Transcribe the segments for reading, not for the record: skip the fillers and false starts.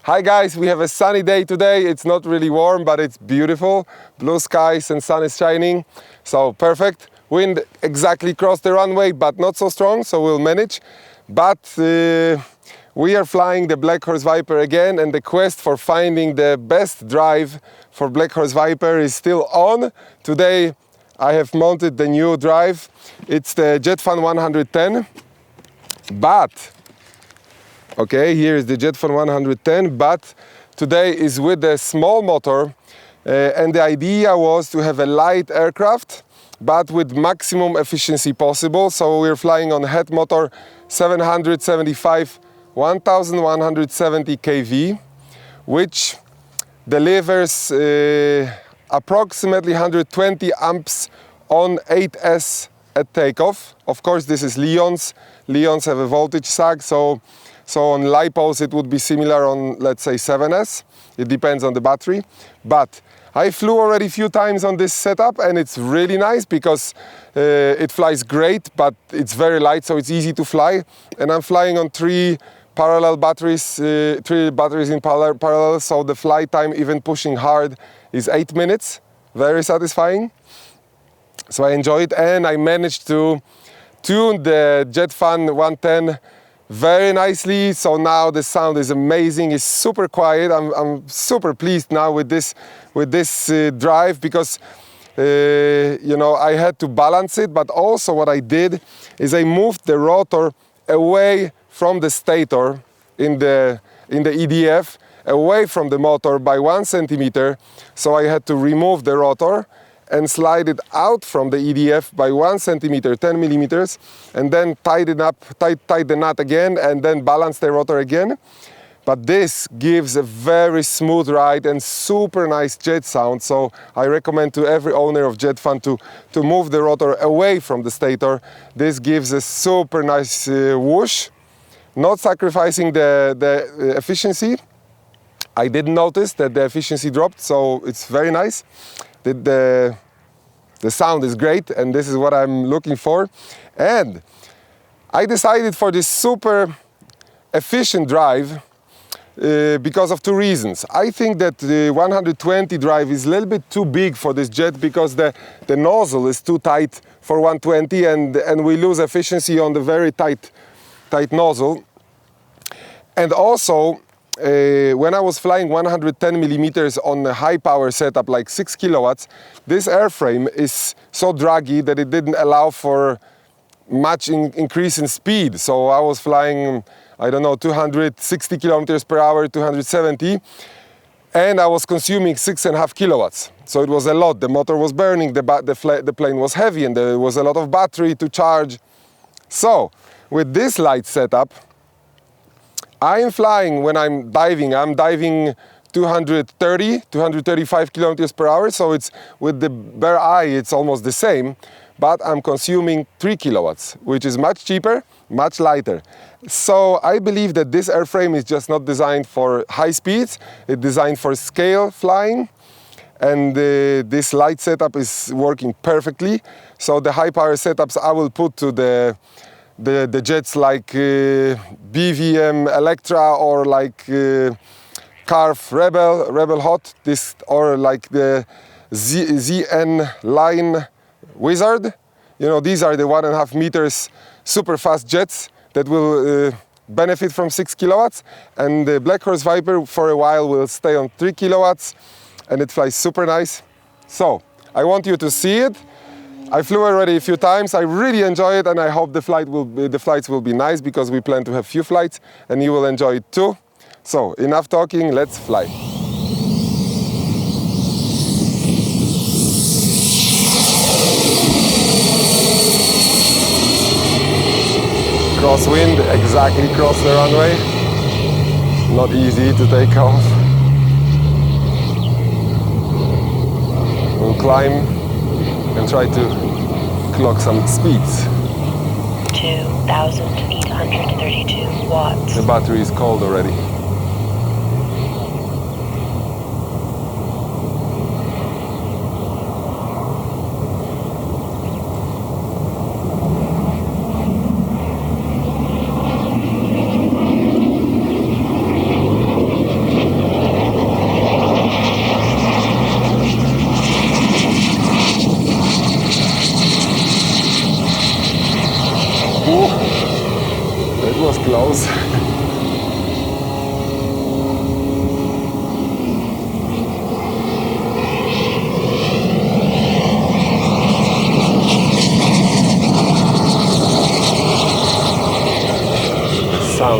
Hi guys, we have a sunny day today. It's not really warm, but it's beautiful. Blue skies and sun is shining, so perfect. Wind exactly crossed the runway, but not so strong, so we'll manage. But we are flying the Black Horse Viper again, and the quest for finding the best drive for Black Horse Viper is still on. Today I have mounted the new drive. It's the JETFAN-110, but okay, here is the JETFAN-110, but today is with the small motor, and the idea was to have a light aircraft, but with maximum efficiency possible. So we're flying on HET motor 775 1170 kV, which delivers approximately 120 amps on 8S at takeoff. Of course, this is Leon's. Leon's have a voltage sag, so on LiPos it would be similar on, let's say, 7S. It depends on the battery. But I flew already a few times on this setup, and it's really nice because it flies great, but it's very light, so it's easy to fly. And I'm flying on three batteries in parallel, so the flight time, even pushing hard, is 8 minutes. Very satisfying. So I enjoy it, and I managed to tune the JETFAN-110 very nicely, so now the sound is amazing. It's super quiet. I'm super pleased now with this drive, because you know, I had to balance it, but also what I did is I moved the rotor away from the stator in the EDF, away from the motor by 1 centimeter. So I had to remove the rotor and slide it out from the EDF by 1 centimeter, 10 millimeters, and then tie the nut again, and then balance the rotor again. But this gives a very smooth ride and super nice jet sound. So I recommend to every owner of JETFAN to move the rotor away from the stator. This gives a super nice whoosh, not sacrificing the efficiency. I didn't notice that the efficiency dropped, so it's very nice. The sound is great, and this is what I'm looking for. And I decided for this super efficient drive because of 2 reasons. I think that the 120 drive is a little bit too big for this jet, because the nozzle is too tight for 120, and we lose efficiency on the very tight nozzle. And also, when I was flying 110 millimeters on a high power setup like 6 kilowatts, this airframe is so draggy that it didn't allow for much increase in speed. So I was flying, I don't know, 260 kilometers per hour, 270, and I was consuming 6.5 kilowatts. So it was a lot. The motor was burning, the plane was heavy, and there was a lot of battery to charge. So with this light setup, I'm flying, when I'm diving 235 kilometers per hour, so it's, with the bare eye, it's almost the same, but I'm consuming 3 kilowatts, which is much cheaper, much lighter. So I believe that this airframe is just not designed for high speeds, it's designed for scale flying, and this light setup is working perfectly. So the high power setups I will put to the jets like BVM Electra, or like Carve Rebel Hot, this, or like the ZN Line Wizard. You know, these are the 1.5 meters super fast jets that will benefit from 6 kilowatts. And the Black Horse Viper for a while will stay on 3 kilowatts, and it flies super nice. So I want you to see it. I flew already a few times. I really enjoy it, and I hope the flights will be nice, because we plan to have few flights, and you will enjoy it too. So enough talking, let's fly. Crosswind, exactly cross the runway. Not easy to take off. We'll climb and try to clock some speeds. 2,832 watts. The battery is cold already.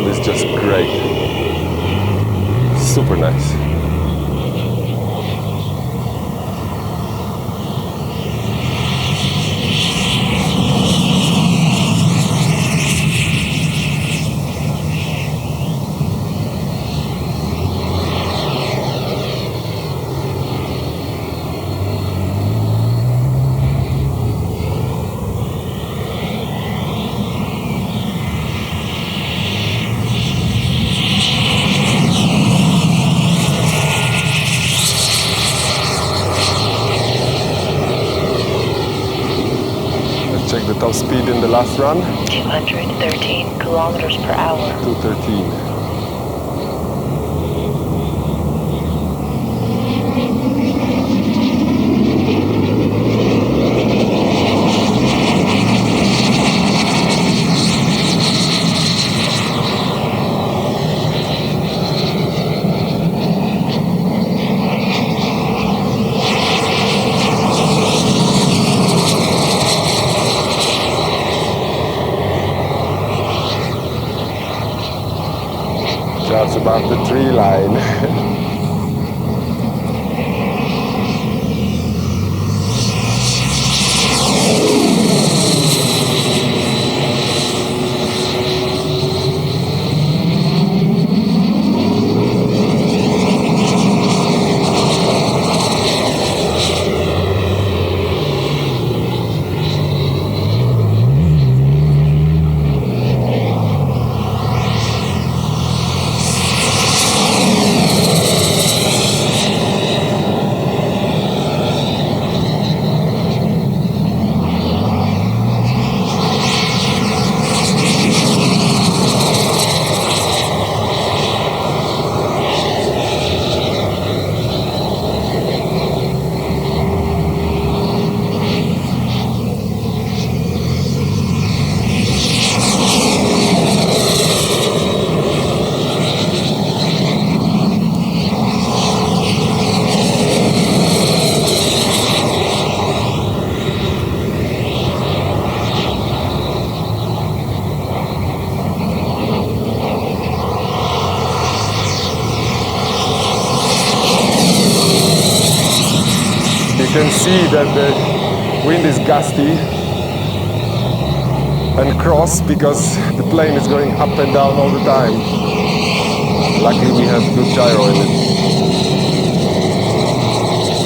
sound is just great. Super nice. Check the top speed in the last run. 213 kilometers per hour. 213. Just above the tree line. You can see that the wind is gusty and cross because the plane is going up and down all the time. Luckily we have good gyro in it.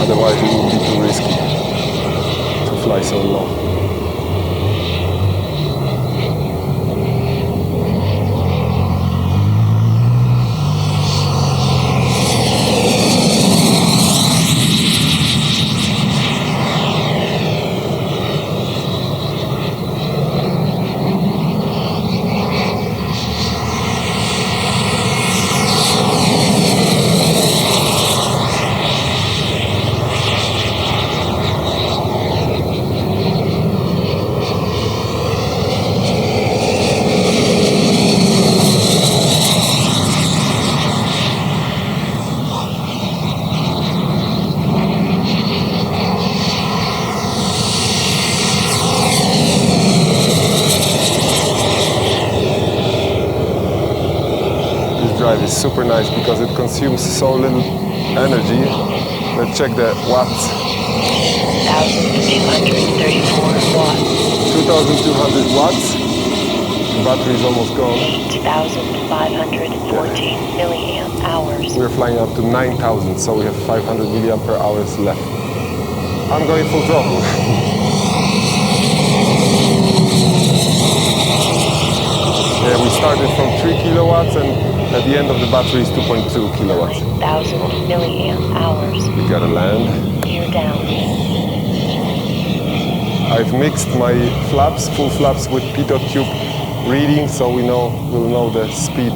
Otherwise it would be too risky to fly so low. Drive is super nice because it consumes so little energy. Let's check the watts. 1,234 watts. 2,200 watts. The battery is almost gone. 8,514 milliamp hours. We're flying up to 9,000, so we have 500 milliampere hours left. I'm going full throttle. Yeah, we started from 3 kilowatts and at the end of the battery is 2.2 kilowatts. 9,000 milliamp hours. We gotta land. Gear down. I've mixed my flaps, full flaps, with pitot tube reading, so we'll know the speed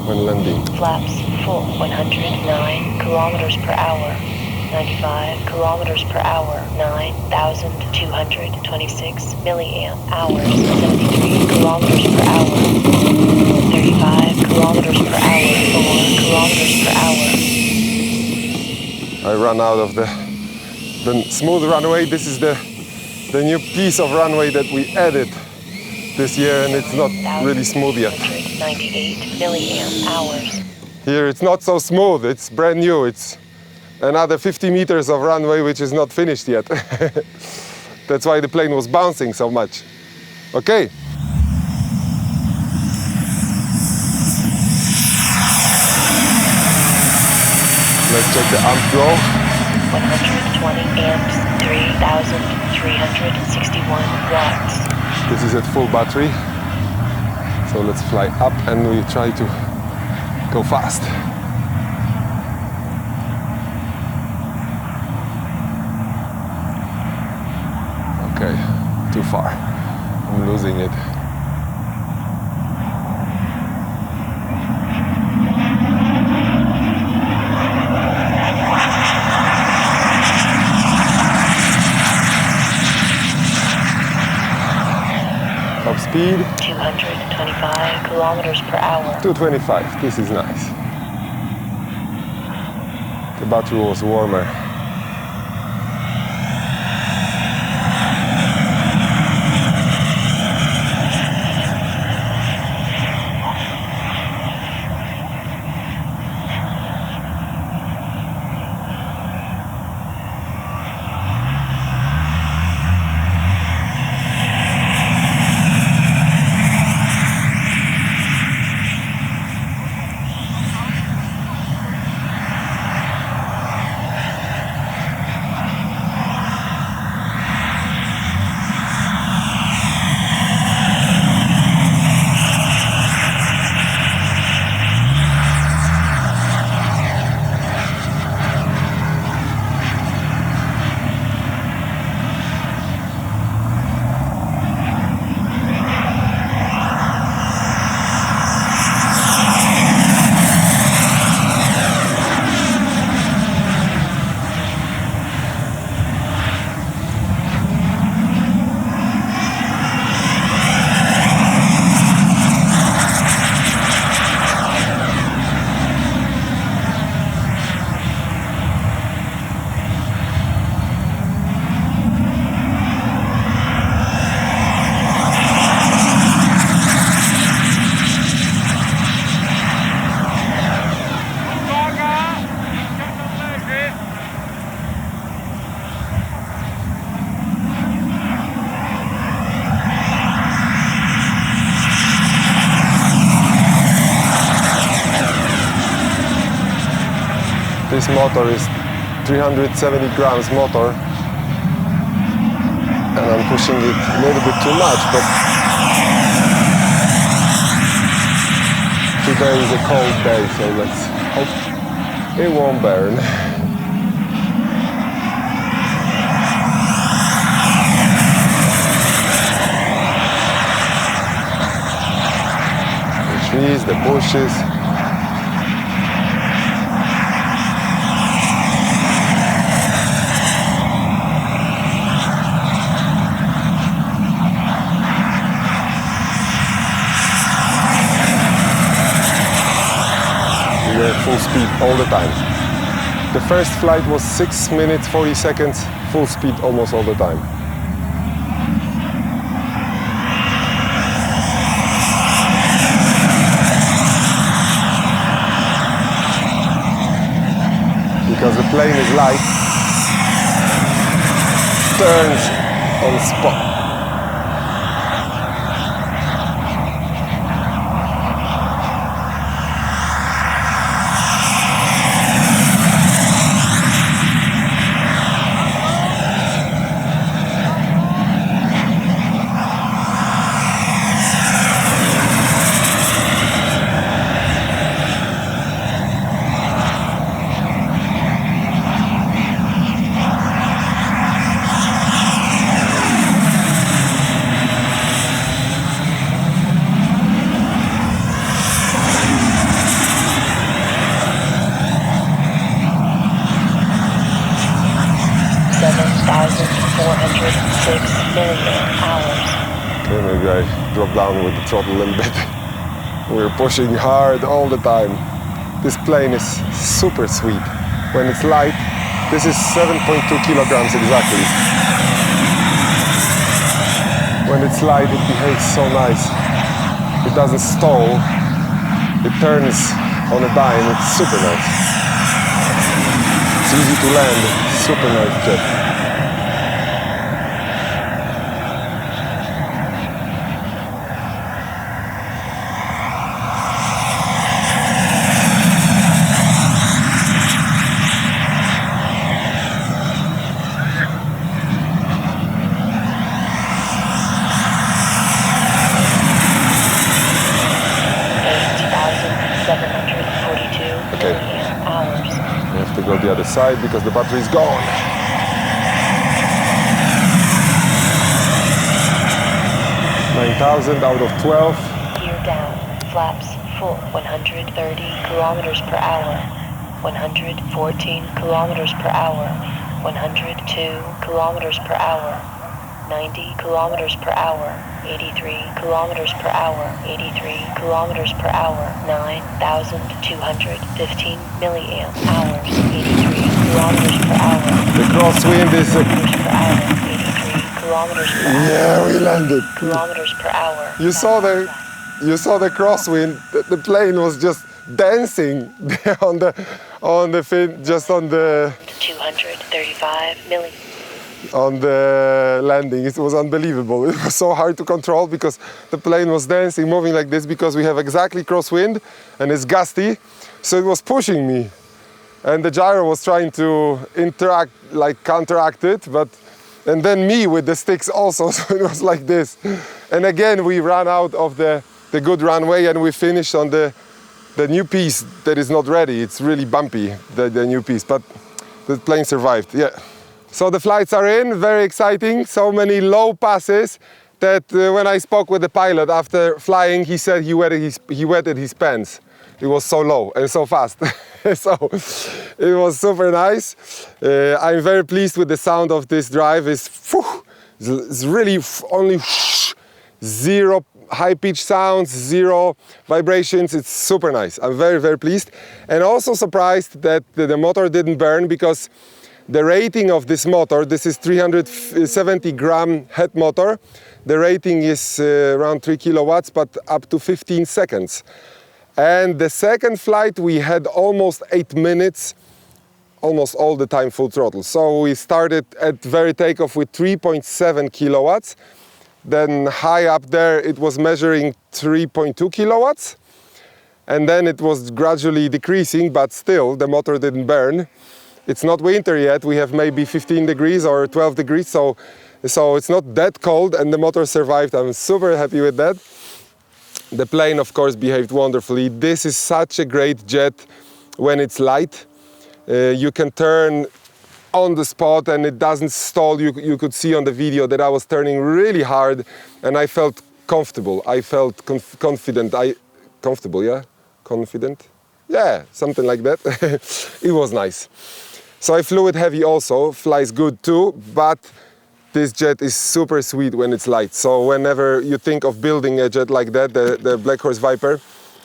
when landing. Flaps full. 109 kilometers per hour. 95 kilometers per hour. 9,226 milliamp hours. 73 kilometers per hour. 35 kilometers per hour. 4 kilometers per hour. I ran out of the smooth runway. This is the new piece of runway that we added. this year and it's not really smooth yet. 98 milliamp hours. Here it's not so smooth, it's brand new. It's another 50 meters of runway which is not finished yet. That's why the plane was bouncing so much. Okay. Let's check the amp draw. 120 amps, 3,361 watts. This is at full battery. So let's fly up and we try to go fast. Okay, too far. I'm losing it. Top speed. 225 kilometers per hour. 225, this is nice. The battery was warmer. This motor is 370 grams motor and I'm pushing it a little bit too much, but today is a cold day, so let's hope it won't burn. The trees, the bushes. Full speed all the time. The first flight was 6 minutes 40 seconds, full speed almost all the time. Because the plane is light, turns on spot. Okay, maybe I drop down with the throttle a little bit. We're pushing hard all the time. This plane is super sweet. When it's light, this is 7.2 kilograms exactly. When it's light, it behaves so nice. It doesn't stall. It turns on a dime. It's super nice. It's easy to land. Super nice jet. Go the other side because the battery is gone. 9,000 out of 12. Gear down, flaps full, 130 kilometers per hour, 114 kilometers per hour, 102 kilometers per hour, 90 kilometers per hour, 83 kilometers per hour, 83 kilometers per hour, 9,215 milliamp hours, 83 kilometers per hour. The crosswind is kilometers per hour, 83 kilometers per hour. Yeah, we landed. Kilometers per hour. You saw the crosswind. The plane was just dancing on the fin, just on the 235 milliamp. On the landing. It was unbelievable. It was so hard to control because the plane was dancing, moving like this because we have exactly crosswind and it's gusty, so it was pushing me. And the gyro was trying to interact, like counteract it, and then me with the sticks also, so it was like this. And again, we ran out of the good runway and we finished on the new piece that is not ready. It's really bumpy, the new piece, but the plane survived, yeah. So the flights are in, very exciting. So many low passes that when I spoke with the pilot after flying, he said he wetted his pants. It was so low and so fast. So it was super nice. I'm very pleased with the sound of this drive. It's really only zero high-pitched sounds, zero vibrations. It's super nice. I'm very, very pleased. And also surprised that the motor didn't burn because the rating of this motor, this is 370 gram HET motor. The rating is around 3 kilowatts, but up to 15 seconds. And the second flight, we had almost 8 minutes, almost all the time full throttle. So we started at very takeoff with 3.7 kilowatts. Then high up there, it was measuring 3.2 kilowatts. And then it was gradually decreasing, but still the motor didn't burn. It's not winter yet, we have maybe 15 degrees or 12 degrees, so it's not that cold and the motor survived. I'm super happy with that. The plane, of course, behaved wonderfully. This is such a great jet when it's light. You can turn on the spot and it doesn't stall. You could see on the video that I was turning really hard and I felt comfortable. I felt confident. Comfortable, yeah? Confident? Yeah, something like that. It was nice. So I flew it heavy also, flies good too, but this jet is super sweet when it's light. So whenever you think of building a jet like that, the Black Horse Viper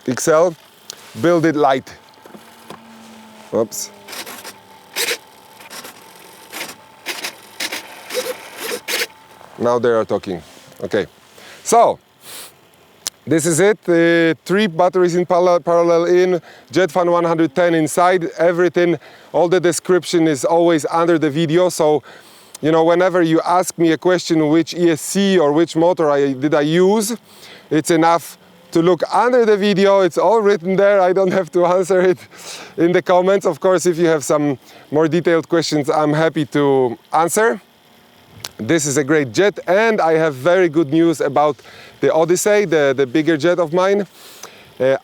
XL, build it light. Oops. Now they are talking. Okay. So this is it. 3 batteries in parallel in, JETFAN-110 inside, everything, all the description is always under the video. So, you know, whenever you ask me a question, which ESC or which motor did I use, it's enough to look under the video. It's all written there. I don't have to answer it in the comments. Of course, if you have some more detailed questions, I'm happy to answer. This is a great jet, and I have very good news about the Odyssey, the bigger jet of mine.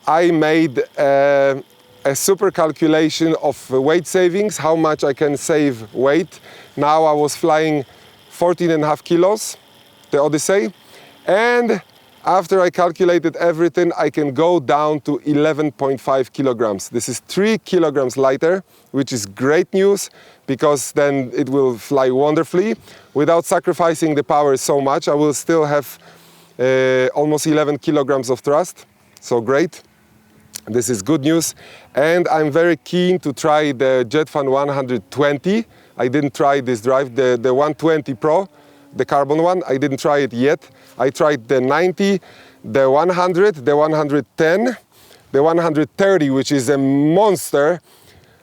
I made a super calculation of weight savings, how much I can save weight. Now I was flying 14.5 kilos, the Odyssey, and after I calculated everything, I can go down to 11.5 kilograms. This is 3 kilograms lighter, which is great news, because then it will fly wonderfully. Without sacrificing the power so much, I will still have almost 11 kilograms of thrust, so great. This is good news. And I'm very keen to try the JETFAN-120. I didn't try this drive, the 120 Pro, the carbon one. I didn't try it yet. I tried the 90, the 100, the 110, the 130, which is a monster.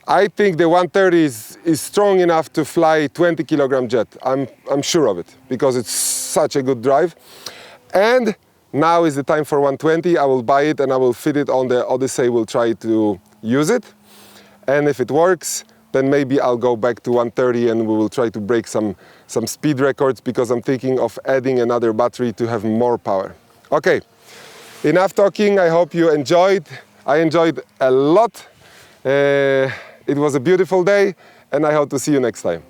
I think the 130 is strong enough to fly 20 kilogram jet. I'm sure of it, because it's such a good drive. And now is the time for 120. I will buy it and I will fit it on the Odyssey. We'll try to use it. And if it works, then maybe I'll go back to 130 and we will try to break some speed records, because I'm thinking of adding another battery to have more power. Okay, enough talking. I hope you enjoyed. I enjoyed a lot. It was a beautiful day, and I hope to see you next time.